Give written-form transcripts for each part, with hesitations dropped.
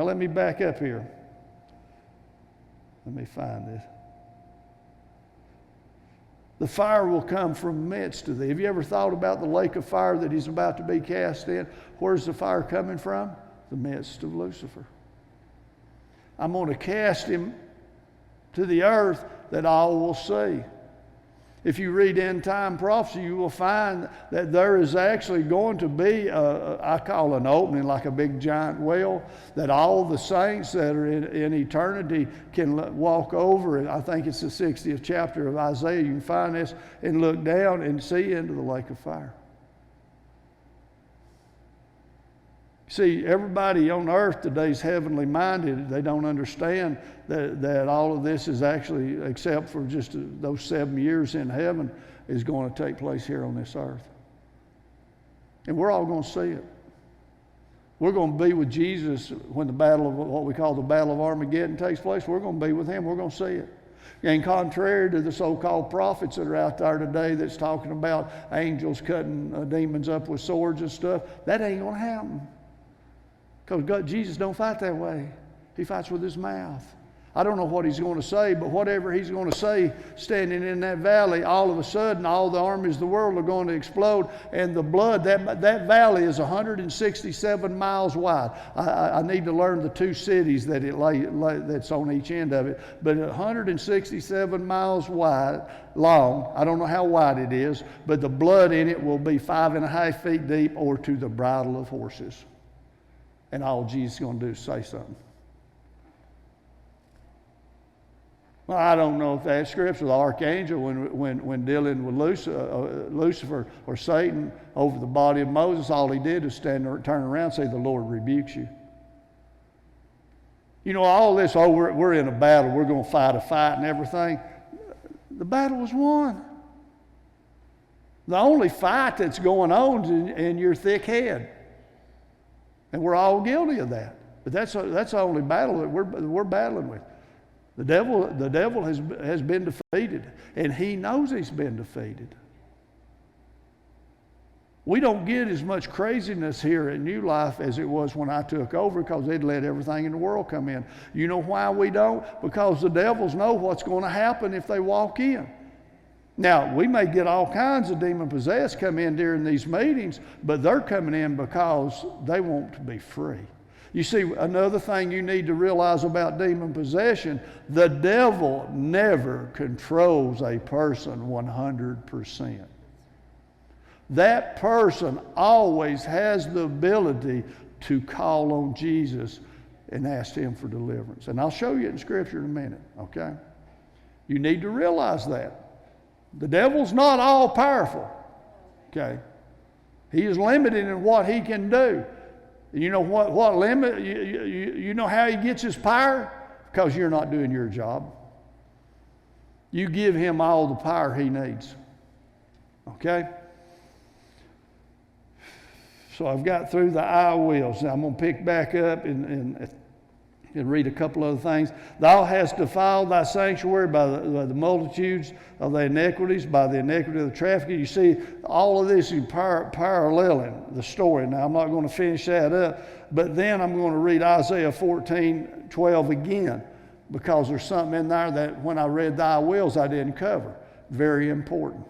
let me back up here. Let me find this. The fire will come from the midst of thee. Have you ever thought about the lake of fire that he's about to be cast in? Where's the fire coming from? The midst of Lucifer. I'm going to cast him to the earth that all will see. If you read end time prophecy, you will find that there is actually going to be, I call an opening, like a big giant well, that all the saints that are in eternity can walk over. I think it's the 60th chapter of Isaiah. You can find this and look down and see into the lake of fire. See, everybody on earth today is heavenly minded. They don't understand that all of this is actually, except for just those 7 years in heaven, is going to take place here on this earth. And we're all going to see it. We're going to be with Jesus when the battle of what we call the Battle of Armageddon takes place. We're going to be with him. We're going to see it. And contrary to the so-called prophets that are out there today that's talking about angels cutting demons up with swords and stuff, that ain't going to happen. Because Jesus don't fight that way. He fights with his mouth. I don't know what he's going to say, but whatever he's going to say standing in that valley, all of a sudden all the armies of the world are going to explode, and the blood, that valley is 167 miles wide. I need to learn the two cities that that's on each end of it, but 167 miles long. I don't know how wide it is, but the blood in it will be 5.5 feet deep or to the bridle of horses. And all Jesus is going to do is say something. Well, I don't know if that's scripture. The archangel, when dealing with Lucifer or Satan over the body of Moses, all he did was stand there, turn around and say, "The Lord rebukes you." You know, all this, we're in a battle, we're going to fight a fight and everything. The battle was won. The only fight that's going on is in your thick head. And we're all guilty of that. But that's the only battle that we're battling with. The devil has been defeated, and he knows he's been defeated. We don't get as much craziness here at New Life as it was when I took over, because they'd let everything in the world come in. You know why we don't? Because the devils know what's going to happen if they walk in. Now, we may get all kinds of demon-possessed come in during these meetings, but they're coming in because they want to be free. You see, another thing you need to realize about demon possession, the devil never controls a person 100%. That person always has the ability to call on Jesus and ask him for deliverance. And I'll show you in Scripture in a minute, okay? You need to realize that. The devil's not all powerful, okay? He is limited in what he can do. You know what limit? You know how he gets his power? Because you're not doing your job. You give him all the power he needs, okay? So I've got through the I wills. Now I'm going to pick back up and read a couple other things. Thou hast defiled thy sanctuary by the multitudes of thy iniquities, by the iniquity of the trafficker. You see, all of this is paralleling the story. Now, I'm not going to finish that up, but then I'm going to read Isaiah 14:12 again, because there's something in there that when I read thy wills, I didn't cover. Very important.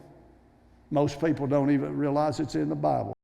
Most people don't even realize it's in the Bible.